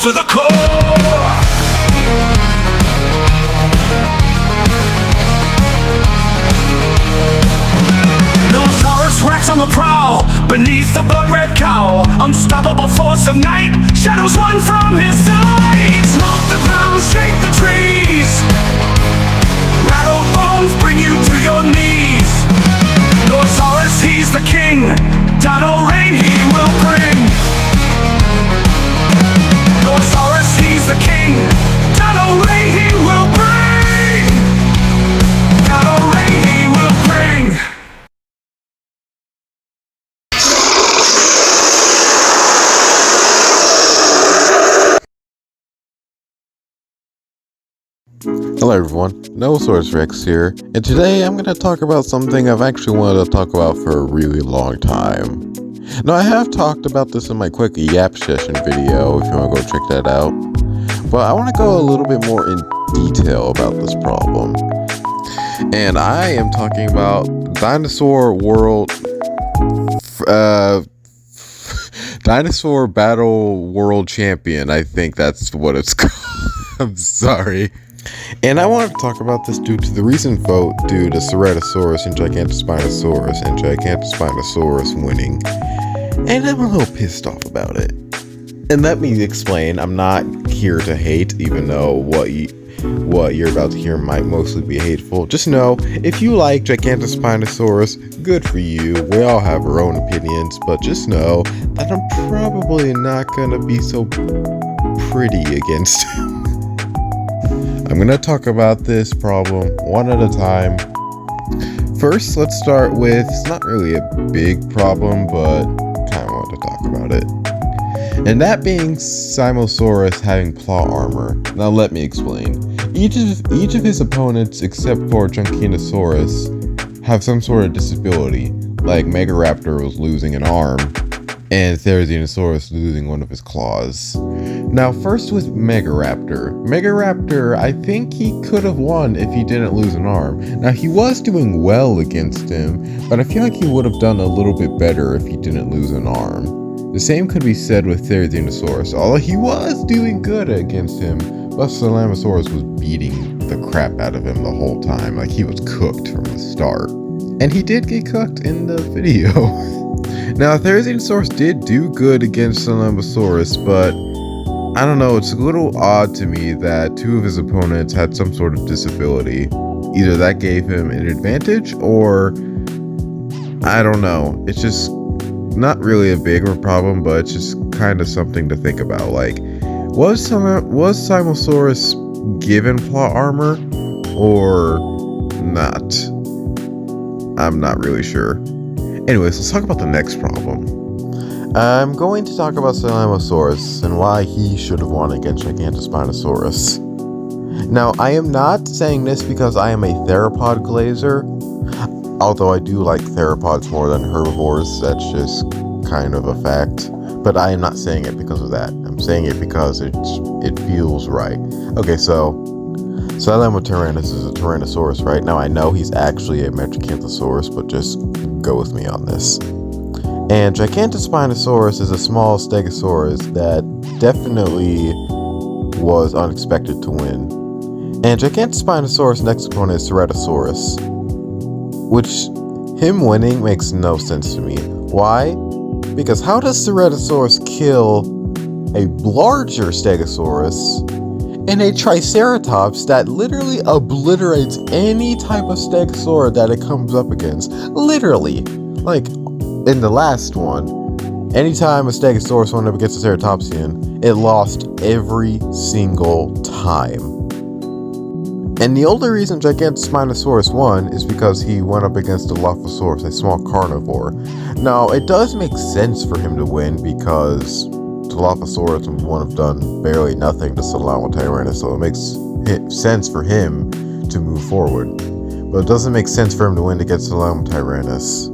to the core. Rex on the prowl, beneath the blood-red cowl. Unstoppable force of night, shadows run from his sight. Smoke the ground, shake the trees. Rattle bones bring you to your knees. Norsaurus, he's the king. Dino rain he will bring. Norsaurus, he's the king. Dino rain he will bring. Dino rain he will bring. Hello everyone, Nosaurus Rex here, and today I'm going to talk about something I've actually wanted to talk about for a really long time. Now I have talked about this in my quick yap session video, if you want to go check that out, but I want to go a little bit more in detail about this problem. And I am talking about Dinosaur Battle World Champion, I think that's what it's called. I'm sorry. And I wanted to talk about this due to the recent vote due to Ceratosaurus and Gigantospinosaurus winning. And I'm a little pissed off about it. And let me explain, I'm not here to hate, even though what you're about to hear might mostly be hateful. Just know, if you like Gigantospinosaurus, good for you. We all have our own opinions, but just know that I'm probably not gonna be so pretty against him. I'm going to talk about this problem one at a time. First, let's start with, it's not really a big problem, but kind of want to talk about it. And that being Simosaurus having claw armor. Now let me explain. Each of his opponents, except for Gigantosaurus, have some sort of disability, like Megaraptor was losing an arm, and Therizinosaurus losing one of his claws. Now, first with Megaraptor. Megaraptor, I think he could have won if he didn't lose an arm. Now, he was doing well against him, but I feel like he would have done a little bit better if he didn't lose an arm. The same could be said with Therizinosaurus, although he was doing good against him, but Salamasaurus was beating the crap out of him the whole time, like he was cooked from the start. And he did get cooked in the video. Now, Therizinosaurus did do good against Salamasaurus, but I don't know, it's a little odd to me that two of his opponents had some sort of disability. Either that gave him an advantage, or I don't know. It's just not really a big problem, but it's just kind of something to think about. Like, was Simosaurus given plot armor, or not? I'm not really sure. Anyways, let's talk about the next problem. I'm going to talk about Salamasaurus and why he should have won against Gigantospinosaurus. Now, I am not saying this because I am a theropod glazer, although I do like theropods more than herbivores, that's just kind of a fact. But I am not saying it because of that. I'm saying it because it feels right. Okay, so Salamotyrannus is a Tyrannosaurus, right? Now, I know he's actually a Metracanthosaurus, but just go with me on this. And Gigantospinosaurus is a small stegosaurus that definitely was unexpected to win. And Gigantospinosaurus' next opponent is Ceratosaurus, which him winning makes no sense to me. Why? Because how does Ceratosaurus kill a larger stegosaurus and a Triceratops that literally obliterates any type of stegosaur that it comes up against? Literally. Like, in the last one, anytime a stegosaurus went up against a ceratopsian, it lost every single time. And the only reason Gigantospinosaurus won is because he went up against a Dilophosaurus, a small carnivore. Now, it does make sense for him to win because Dilophosaurus would have done barely nothing to Salamotyrannus, so it makes sense for him to move forward. But it doesn't make sense for him to win against Salamotyrannus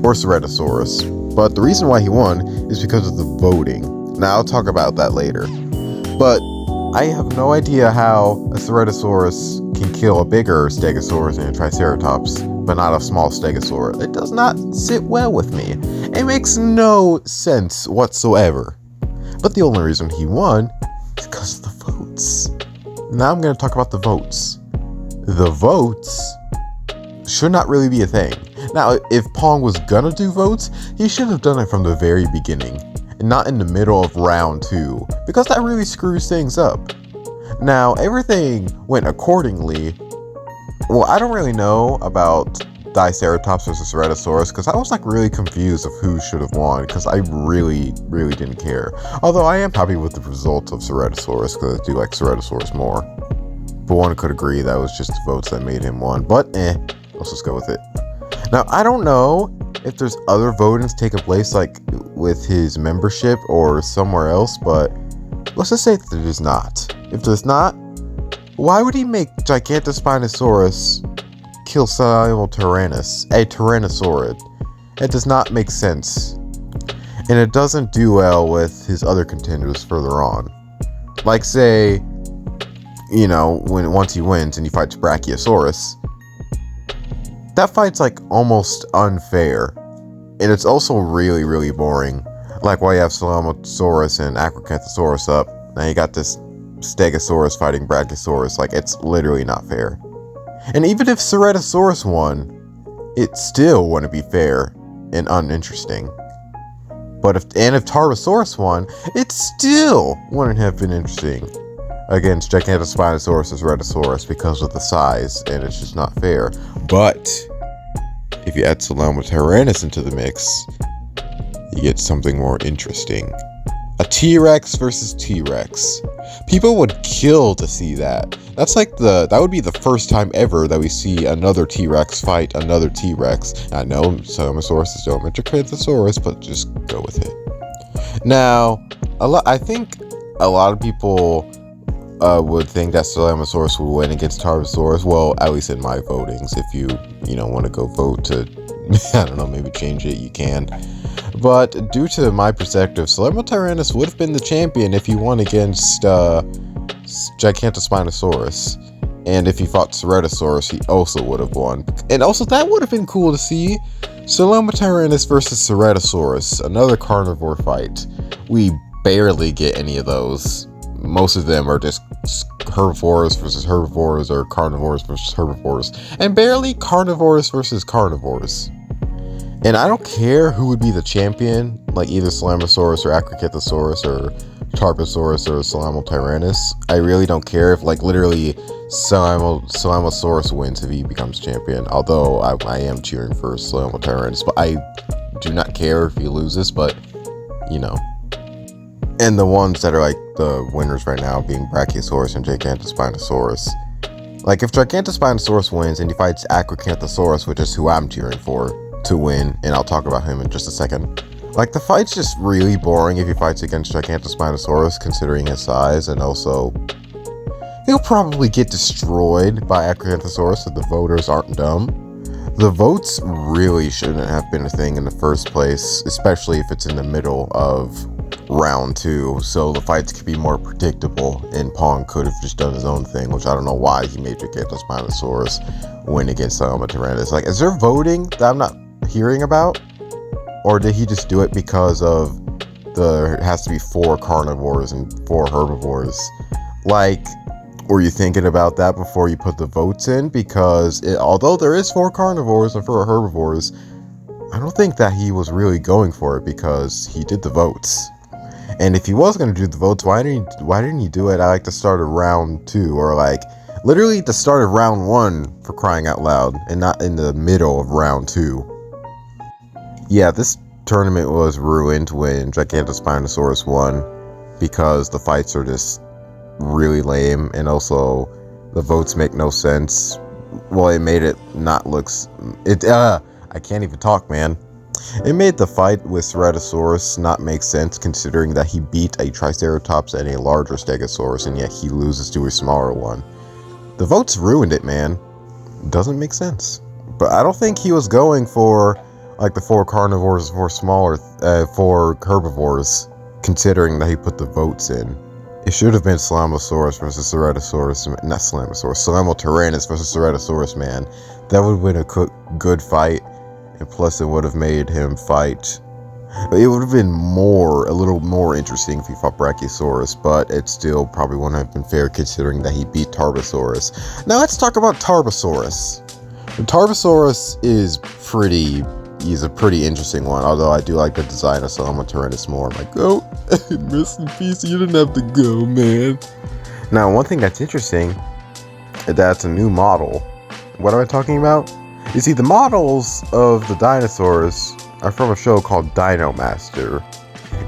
or Ceratosaurus. But the reason why he won is because of the voting. Now, I'll talk about that later. But I have no idea how a Ceratosaurus can kill a bigger Stegosaurus and a Triceratops, but not a small Stegosaurus. It does not sit well with me. It makes no sense whatsoever. But the only reason he won Because of the votes. Now I'm going to talk about the votes. The votes should not really be a thing. Now, if Pong was gonna do votes, he should have done it from the very beginning, and not in the middle of round 2, because that really screws things up. Now, everything went accordingly. Well, I don't really know about Diceratops versus Ceratosaurus, because I was like really confused of who should have won, because I really didn't care. Although I am happy with the results of Ceratosaurus, because I do like Ceratosaurus more. But one could agree that was just the votes that made him one, but let's just go with it. Now, I don't know if there's other votings taking place, like with his membership or somewhere else, but let's just say that there's not. If there's not, why would he make Gigantospinosaurus kill Simultyrannus, a Tyrannosaurid? It does not make sense. And it doesn't do well with his other contenders further on. Like, say, once he wins and he fights Brachiosaurus, that fight's like almost unfair, and it's also really boring. Like, while you have Salamasaurus and Acrocanthosaurus up, now you got this Stegosaurus fighting Brachiosaurus. Like, it's literally not fair. And even if Ceratosaurus won, it still wouldn't be fair and uninteresting. But if Tarbosaurus won, it still wouldn't have been interesting against Gigantospinosaurus and Ceratosaurus because of the size, and it's just not fair. But if you add Salamotyrannus into the mix, you get something more interesting. A T-Rex versus T-Rex. People would kill to see that. That would be the first time ever that we see another T-Rex fight another T-Rex. I know Salamasaurus is still Gigantosaurus, but just go with it. Now, I think a lot of people would think that Salamasaurus would win against Tarbosaurus. Well, at least in my votings. If you want to go vote to, I don't know, maybe change it, you can. But due to my perspective, Salamotyrannus would have been the champion if he won against Gigantospinosaurus. And if he fought Ceratosaurus, he also would have won. And also, that would have been cool to see. Salamotyrannus versus Ceratosaurus, another carnivore fight. We barely get any of those. Most of them are just herbivores versus herbivores, or carnivores versus herbivores, and barely carnivores versus carnivores. And I don't care who would be the champion, like either Salamasaurus or Acrocanthosaurus or Tarbosaurus or Salamotyrannus. I really don't care if, like, literally Salamasaurus wins if he becomes champion. Although I am cheering for Salamotyrannus, but I do not care if he loses, but, And the ones that are like the winners right now being Brachiosaurus and Gigantospinosaurus. Like, if Gigantospinosaurus wins and he fights Acrocanthosaurus, which is who I'm cheering for to win, and I'll talk about him in just a second. Like, the fight's just really boring if he fights against Gigantospinosaurus, considering his size, and also he'll probably get destroyed by Acrocanthosaurus if the voters aren't dumb. The votes really shouldn't have been a thing in the first place, especially if it's in the middle of round 2, so the fights could be more predictable, and Pong could have just done his own thing, which I don't know why he made Gigantospinosaurus win against Salamotyrannus. Like, is there voting that I'm not hearing about? Or did he just do it because of it has to be 4 carnivores and 4 herbivores? Like, were you thinking about that before you put the votes in? Because although there is 4 carnivores and 4 herbivores, I don't think that he was really going for it, because he did the votes. And if he was going to do the votes, why didn't he do it at like the start of round 2, or like literally the start of round 1, for crying out loud, and not in the middle of round 2? Yeah, this tournament was ruined when Gigantospinosaurus won, because the fights are just really lame, and also the votes make no sense. Well, it made it not look... I can't even talk, man. It made the fight with Ceratosaurus not make sense, considering that he beat a Triceratops and a larger Stegosaurus, and yet he loses to a smaller one. The votes ruined it, man. Doesn't make sense. But I don't think he was going for like the 4 carnivores, 4 smaller, 4 herbivores, considering that he put the votes in. It should have been Salamasaurus versus Ceratosaurus, not Salamasaurus, Salamotyrannus versus Ceratosaurus, man. That would have been a good fight, and plus it would have made him fight It would have been a little more interesting if he fought Brachiosaurus, but it still probably wouldn't have been fair considering that he beat Tarbosaurus. Now let's talk about Tarbosaurus. Tarbosaurus he's a pretty interesting one, although I do like the design of Salamotyrannus more. I'm like, oh, rest in peace, you didn't have to go, man. Now, one thing that's interesting, that's a new model. What am I talking about? You see, the models of the dinosaurs are from a show called Dino Master.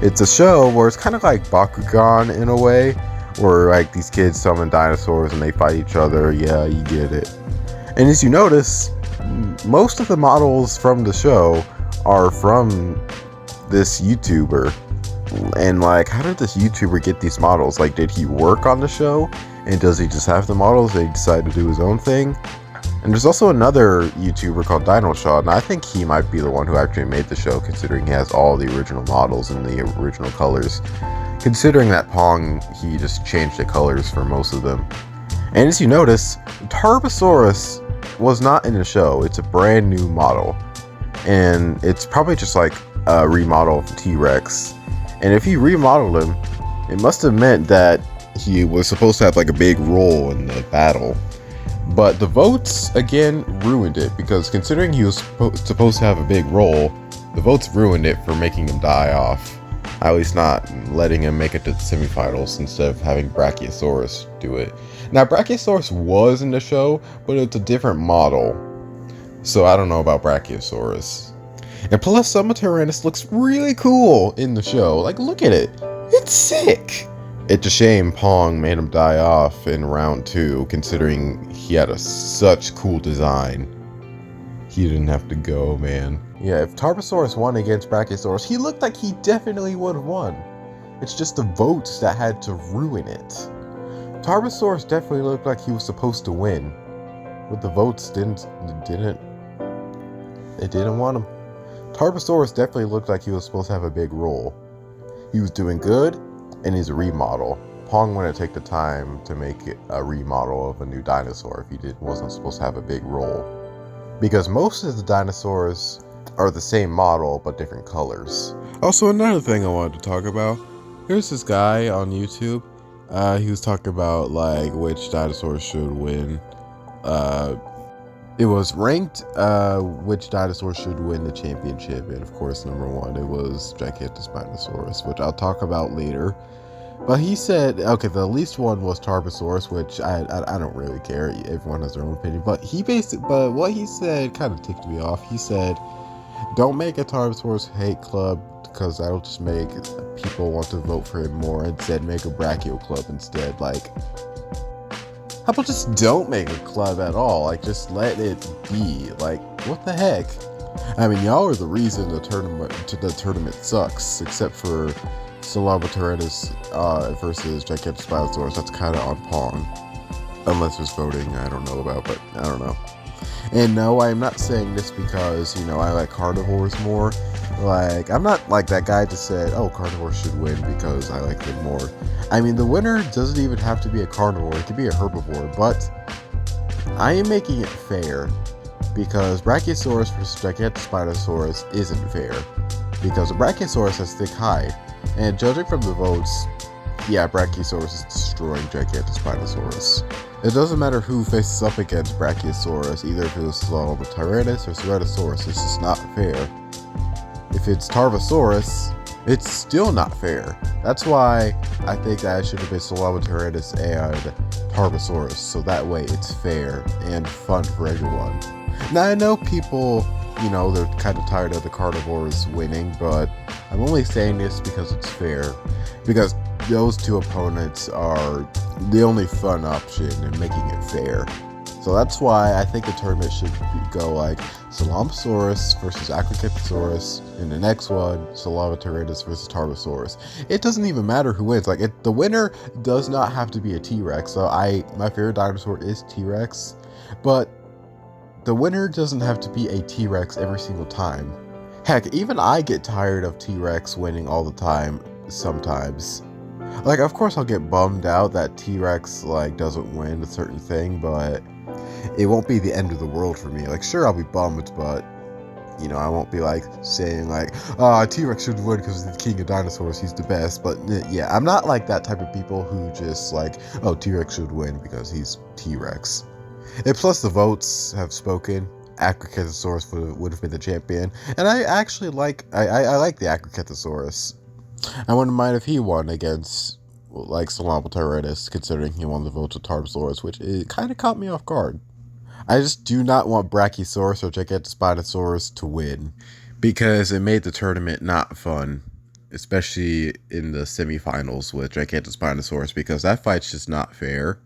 It's a show where it's kind of like Bakugan in a way, where like these kids summon dinosaurs and they fight each other. Yeah, you get it. And as you notice, most of the models from the show are from this YouTuber. And like, how did this YouTuber get these models? Like, did he work on the show? And does he just have the models and he decide to do his own thing? And there's also another YouTuber called Dino Shot, and I think he might be the one who actually made the show, considering he has all the original models and the original colors. Considering that Pong, he just changed the colors for most of them. And as you notice, Tarbosaurus was not in the show. It's a brand new model. And it's probably just like a remodel of T-Rex. And if he remodeled him, it must have meant that he was supposed to have like a big role in the battle. But the votes, again, ruined it, because considering he was supposed to have a big role, the votes ruined it for making him die off. At least not letting him make it to the semifinals instead of having Brachiosaurus do it. Now, Brachiosaurus was in the show, but it's a different model. So I don't know about Brachiosaurus. And plus, Salamotyrannus looks really cool in the show. Like, look at it. It's sick. It's a shame Pong made him die off in round 2, considering he had such cool design. He didn't have to go, man. Yeah, if Tarbosaurus won against Brachiosaurus, he looked like he definitely would have won. It's just the votes that had to ruin it. Tarbosaurus definitely looked like he was supposed to win, but the votes didn't want him. Tarbosaurus definitely looked like he was supposed to have a big role. He was doing good, and he's a remodel. Pong wouldn't take the time to make it a remodel of a new dinosaur if he wasn't supposed to have a big role. Because most of the dinosaurs are the same model, but different colors. Also, another thing I wanted to talk about. Here's this guy on YouTube. He was talking about, like, which dinosaurs should win. It was ranked, which dinosaur should win the championship. And, of course, number 1, it was Gigantospinosaurus, which I'll talk about later. But he said, okay, the least one was Tarbosaurus, which I don't really care. Everyone has their own opinion. But but what he said kind of ticked me off. He said, don't make a Tarbosaurus hate club, because that'll just make people want to vote for him more. Instead, make a Brachio club instead. Like, how about just don't make a club at all? Like, just let it be. Like, what the heck? I mean, y'all are the reason the tournament sucks, except for Salamotyrannus versus Gigantospinosaurus. That's kind of on Pong. Unless there's voting I don't know about, but I don't know. And no, I'm not saying this because, you know, I like carnivores more. Like, I'm not like that guy that said, oh, carnivores should win because I like them more. I mean, the winner doesn't even have to be a carnivore. It could be a herbivore, but I am making it fair because Brachiosaurus versus Gigantospinosaurus isn't fair because a Brachiosaurus has thick hide. And judging from the votes, yeah, Brachiosaurus is destroying Gigantospinosaurus. It doesn't matter who faces up against Brachiosaurus, either if it was Salamotyrannus or Ceratosaurus, it's just not fair. If it's Tarbosaurus, it's still not fair. That's why I think that it should have been Salamotyrannus and Tarbosaurus, so that way it's fair and fun for everyone. Now, I know people, you know, they're kind of tired of the carnivores winning, but I'm only saying this because it's fair. Because those two opponents are the only fun option in making it fair. So that's why I think the tournament should go like Salamatosaurus versus Acrocanthosaurus, and the next one, Salamotyrannus versus Tarbosaurus. It doesn't even matter who wins. Like, the winner does not have to be a T-Rex. So my favorite dinosaur is T-Rex, but the winner doesn't have to be a T-Rex every single time. Heck, even I get tired of T-Rex winning all the time sometimes. Like, of course I'll get bummed out that T-Rex, like, doesn't win a certain thing, but it won't be the end of the world for me. Like, sure, I'll be bummed, but You know, I won't be like saying like, T-Rex should win because he's the king of dinosaurs, he's the best. But yeah, I'm not like that type of people who just like, oh, T-Rex should win because he's T-Rex. And plus the votes have spoken. Acrocanthosaurus would have been the champion. And I actually like, I like the Acrocanthosaurus. I wouldn't mind if he won against like Salamotyrannus, considering he won the votes with Tarbosaurus, which it kind of caught me off guard. I just do not want Brachiosaurus or Gigantospinosaurus to win, because it made the tournament not fun, especially in the semifinals with Gigantospinosaurus, because that fight's just not fair.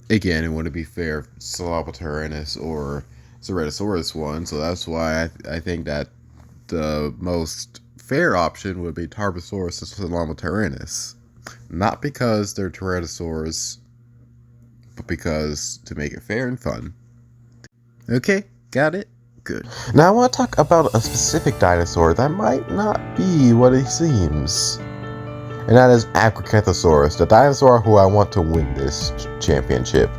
Again, it wouldn't be fair if Salamotyrannus or Ceratosaurus won, so that's why I think that the most fair option would be Tarbosaurus and Salamotyrannus. Not because they're Tyrannosaurs, but because to make it fair and fun. Okay, got it? Good. Now I want to talk about a specific dinosaur that might not be what it seems. And that is Acrocanthosaurus, the dinosaur who I want to win this championship.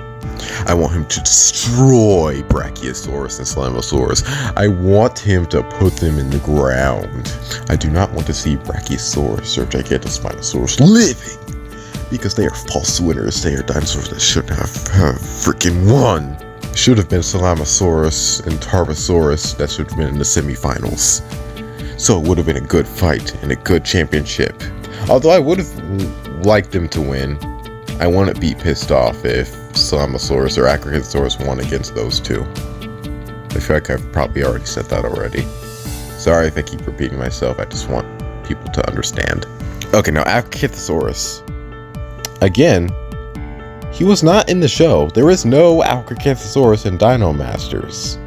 I want him to destroy Brachiosaurus and Slamosaurus. I want him to put them in the ground. I do not want to see Brachiosaurus or Gigantospinosaurus living, because they are false winners. They are dinosaurs that shouldn't have freaking won. Should have been Salamosaurus and Tarbosaurus that should have been in the semifinals. So it would have been a good fight and a good championship. Although I would have liked them to win, I wouldn't be pissed off if Salamosaurus or Acrocanthosaurus won against those two. I feel like I've probably already said that already. Sorry if I keep repeating myself, I just want people to understand. Okay, now Acrocanthosaurus. Again, he was not in the show. There is no Acrocanthosaurus in Dino Masters.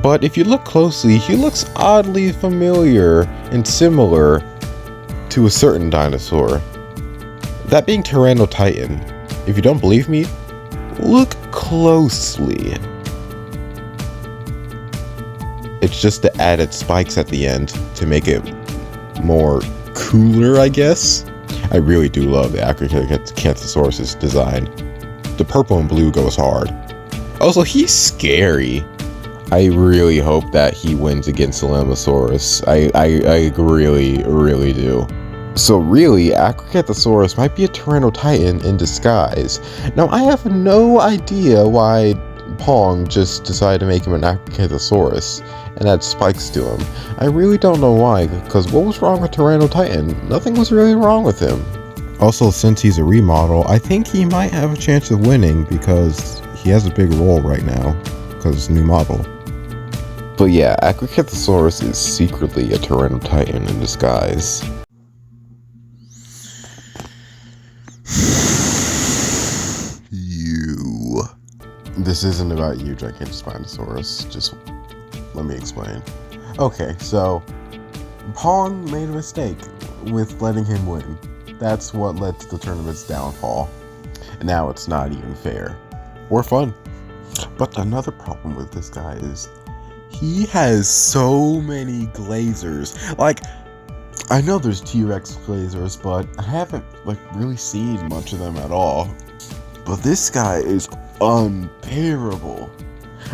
But if you look closely, he looks oddly familiar and similar to a certain dinosaur. That being Tyrannotitan. If you don't believe me, look closely. It's just the added spikes at the end to make it more cooler, I guess. I really do love the Acrocanthosaurus' design. The purple and blue goes hard. Also, he's scary. I really hope that he wins against Salamosaurus. I really, really do. So really, Acrocanthosaurus might be a Tyrannotitan in disguise. Now, I have no idea why Pong just decided to make him an Acrocanthosaurus and add spikes to him. I really don't know why, because what was wrong with Tyrannotitan? Nothing was really wrong with him. Also, since he's a remodel, I think he might have a chance of winning because he has a big role right now, because it's a new model. But yeah, Acrocanthosaurus is secretly a Tyrannotitan in disguise. This isn't about you, Gigantospinosaurus. Just let me explain. Okay, so Pong made a mistake with letting him win. That's what led to the tournament's downfall. And now it's not even fair or fun. But another problem with this guy is he has so many glazers. Like, I know there's T-Rex glazers, but I haven't really seen much of them at all. But this guy is unbearable.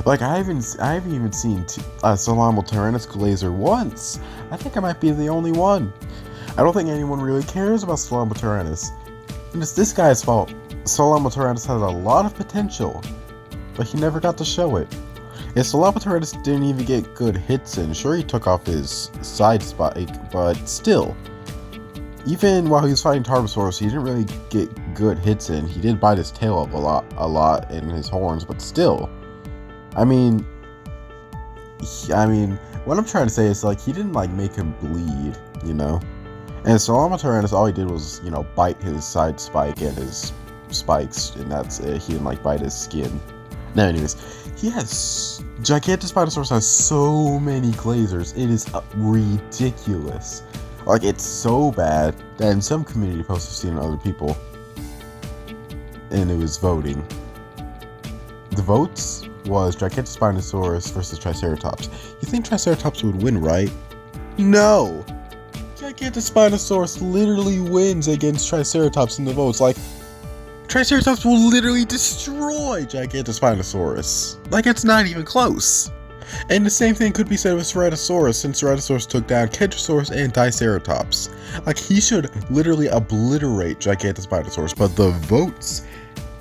Like, I haven't even seen Salamotyrannus glazer once. I think I might be the only one. I don't think anyone really cares about Salamotyrannus. And it's this guy's fault. Salamotyrannus has a lot of potential, but he never got to show it. And Salamotyrannus didn't even get good hits in. Sure, he took off his side spike, but still. Even while he was fighting Tarbosaurus, he didn't really get good hits in. He did bite his tail up a lot in his horns, but still. I mean, what I'm trying to say is, like, he didn't, make him bleed, you know? And Salamotyrannus, all he did was, bite his side spike and his spikes, and that's it. He didn't, bite his skin. Now, anyways, Gigantospinosaurus has so many glazers. It is ridiculous. Like, it's so bad that in some community posts I've seen other people, and it was voting. The votes was Gigantospinosaurus versus Triceratops. You think Triceratops would win, right? No! Gigantospinosaurus literally wins against Triceratops in the votes. Like, Triceratops will literally destroy Gigantospinosaurus. Like, it's not even close. And the same thing could be said with Ceratosaurus, since Ceratosaurus took down Kentrosaurus and Triceratops. Like, he should literally obliterate Gigantospinosaurus, but the votes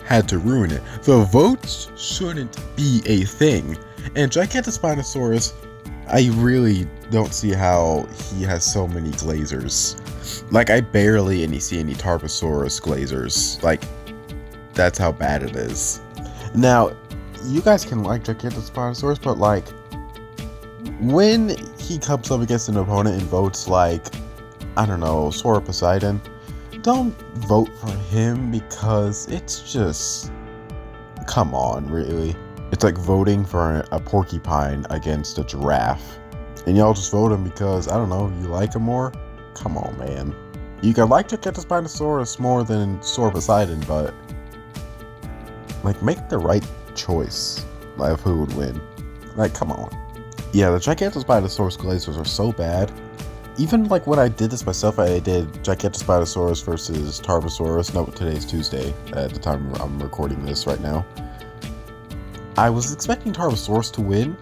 had to ruin it. The votes shouldn't be a thing. And Gigantospinosaurus, I really don't see how he has so many glazers. Like, I barely see any Tarbosaurus glazers. Like, that's how bad it is. Now, you guys can like Gigantospinosaurus, but like, when he comes up against an opponent and votes like, I don't know, Sora Poseidon, don't vote for him, because it's just, come on, really. It's like voting for a porcupine against a giraffe. And y'all just vote him because, I don't know, you like him more? Come on, man. You can like Gigantospinosaurus more than Sora Poseidon, but like, make the right choice of who would win. Like, come on. Yeah, the Gigantospinosaurus glazers are so bad. Even like when I did this myself, I did Gigantospinosaurus versus Tarbosaurus. No, today's Tuesday at the time I'm recording this right now. I was expecting Tarbosaurus to win,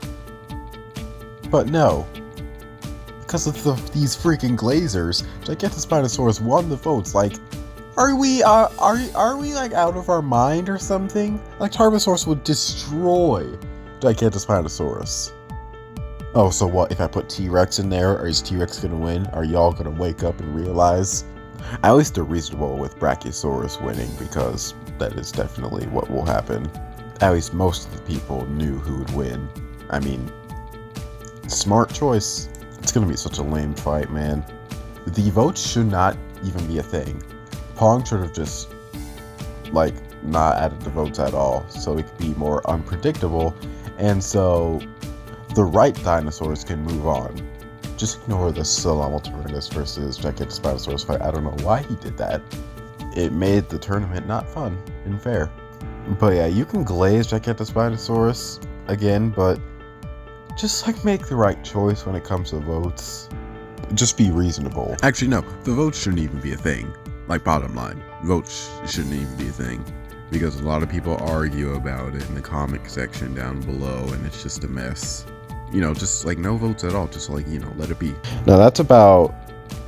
but no. Because of these freaking glazers, Gigantospinosaurus won the votes. Like, are we like out of our mind or something? Like, Tarbosaurus would destroy Gigantospinosaurus. Oh, so what, if I put T-Rex in there, or is T-Rex gonna win? Are y'all gonna wake up and realize? At least they're reasonable with Brachiosaurus winning, because that is definitely what will happen. At least most of the people knew who would win. I mean, smart choice. It's gonna be such a lame fight, man. The votes should not even be a thing. Pong should have just, like, not added the votes at all, so it could be more unpredictable, and so the right dinosaurs can move on. Just ignore the Salamotyrannus versus Gigantospinosaurus fight. I don't know why he did that. It made the tournament not fun and fair. But yeah, you can glaze Gigantospinosaurus again, but just like make the right choice when it comes to votes. Just be reasonable. Actually, no, the votes shouldn't even be a thing. Like, bottom line, votes shouldn't even be a thing, because a lot of people argue about it in the comment section down below, and it's just a mess. You know, just like no votes at all, just like, you know, let it be. Now, that's about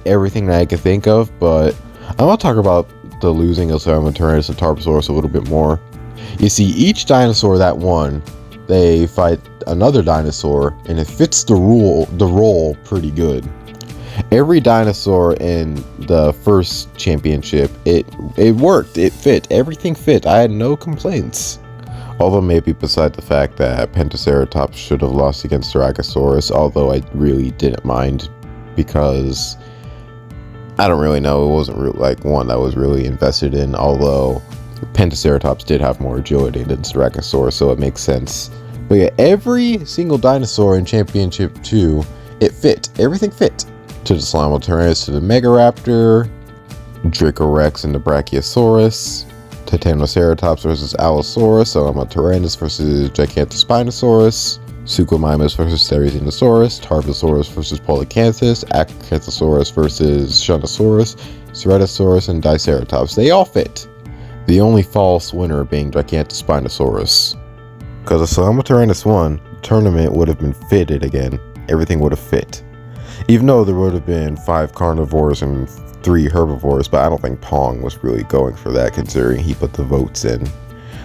everything that I could think of, but I want to talk about the losing of Salamotyrannus and Tarbosaurus a little bit more. You see, each dinosaur that won, they fight another dinosaur, and it fits the role pretty good. Every dinosaur in the first championship, it worked, it fit, everything fit. I had no complaints. Although maybe beside the fact that Pentaceratops should have lost against Styracosaurus, although I really didn't mind, because I don't really know, it wasn't like one that was really invested in, although Pentaceratops did have more agility than Styracosaurus, so it makes sense. But yeah, every single dinosaur in Championship 2, it fit, everything fit. To the Salamotyrannus, to the Megaraptor, Dracorex and the Brachiosaurus, Titanoceratops versus Allosaurus, Salamotyrannus versus Gigantospinosaurus, Suchomimus versus Therizinosaurus, Tarbosaurus versus Polycanthus, Acrocanthosaurus versus Shunosaurus, Ceratosaurus, and Diceratops. They all fit. The only false winner being Gigantospinosaurus. Because if Salamotyrannus won, the tournament would have been fitted again. Everything would have fit. Even though there would have been 5 carnivores and 3 herbivores, but I don't think Pong was really going for that, considering he put the votes in.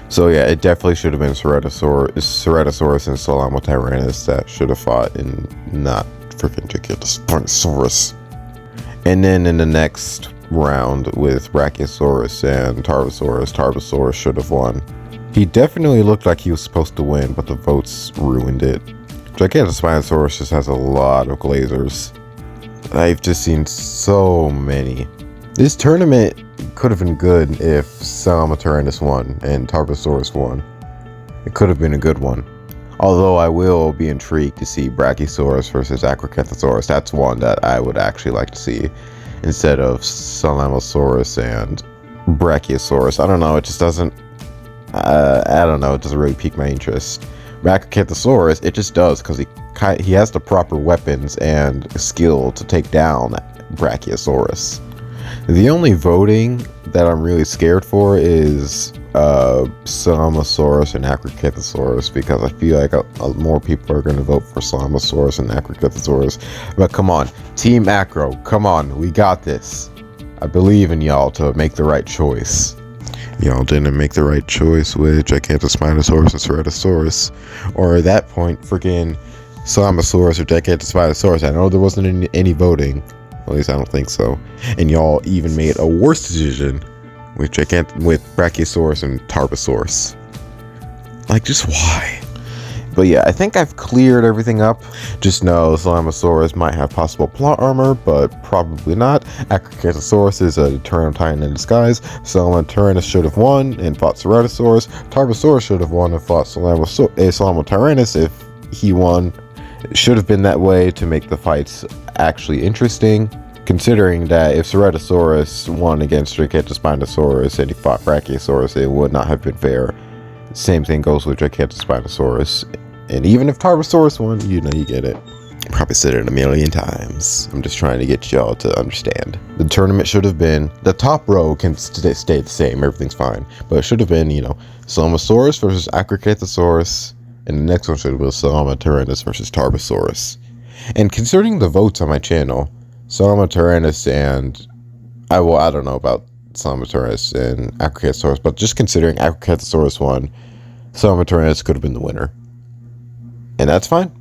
So yeah, it definitely should have been Ceratosaurus and Salamotyrannus that should have fought, and not freaking Gigantospinosaurus. And then in the next round with Brachiosaurus and Tarbosaurus should have won. He definitely looked like he was supposed to win, but the votes ruined it. Gigantospinosaurus just has a lot of glazers. I've just seen so many. This tournament could have been good if Salamotyrannus won and Tarbosaurus won. It could have been a good one. Although I will be intrigued to see Brachiosaurus versus Acrocanthosaurus. That's one that I would actually like to see instead of Salamosaurus and Brachiosaurus. I don't know, it just doesn't... I don't know, it doesn't really pique my interest. Acrocanthosaurus, it just does, because he has the proper weapons and skill to take down Brachiosaurus. The only voting that I'm really scared for is Salamasaurus and Acrocanthosaurus, because I feel like more people are going to vote for Salamasaurus and Acrocanthosaurus. But come on, Team Acro, come on, we got this. I believe in y'all to make the right choice. Y'all didn't make the right choice with Gigantospinosaurus and Ceratosaurus, or at that point, freaking Salamasaurus or Gigantospinosaurus. I know there wasn't any voting. At least I don't think so. And y'all even made a worse decision with Brachiosaurus and Tarbosaurus. Like, just why? But yeah, I think I've cleared everything up. Just know Salamasaurus might have possible plot armor, but probably not. Acrocanthosaurus is a Tyrannotyrannus Titan in disguise. Salamotyrannus should have won and fought Ceratosaurus. Tarbosaurus should have won and fought Salamotyrannus if he won. It should have been that way to make the fights actually interesting, considering that if Ceratosaurus won against Gigantospinosaurus and he fought Brachiosaurus, it would not have been fair. Same thing goes with Gigantospinosaurus. And even if Tarbosaurus won, you get it. Probably said it a million times. I'm just trying to get y'all to understand. The tournament should have been, the top row can stay the same, everything's fine. But it should have been, Salamasaurus versus Acrocanthosaurus. And the next one should have been Salamotyrannus versus Tarbosaurus. And considering the votes on my channel, Salamotyrannus and I don't know about Salamotyrannus and Acrocanthosaurus, but just considering Acrocanthosaurus won, Salamotyrannus could have been the winner. And that's fine.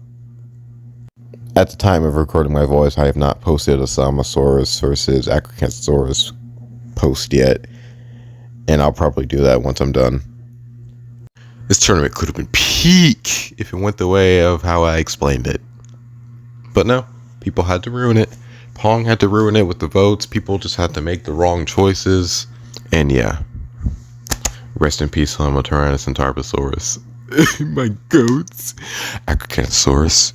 At the time of recording my voice, I have not posted a Salamasaurus versus Acrocanthosaurus post yet. And I'll probably do that once I'm done. This tournament could have been peak if it went the way of how I explained it. But no, people had to ruin it. Pong had to ruin it with the votes. People just had to make the wrong choices. And yeah, rest in peace, Salamotyrannus and Tarbosaurus. My goats. Acrocanthosaurus,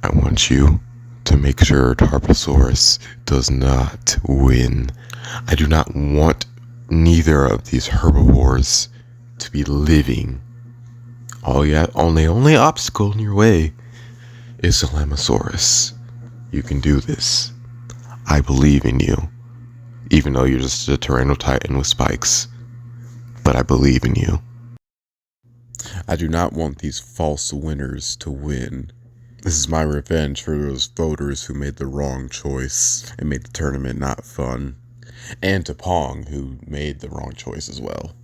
I want you to make sure Tarbosaurus does not win. I do not want neither of these herbivores to be living. Only obstacle in your way is Salamasaurus. You can do this. I believe in you. Even though you're just a Tyrannotyrannus Titan with spikes. But I believe in you. I do not want these false winners to win. This is my revenge for those voters who made the wrong choice and made the tournament not fun. And to Pong, who made the wrong choice as well.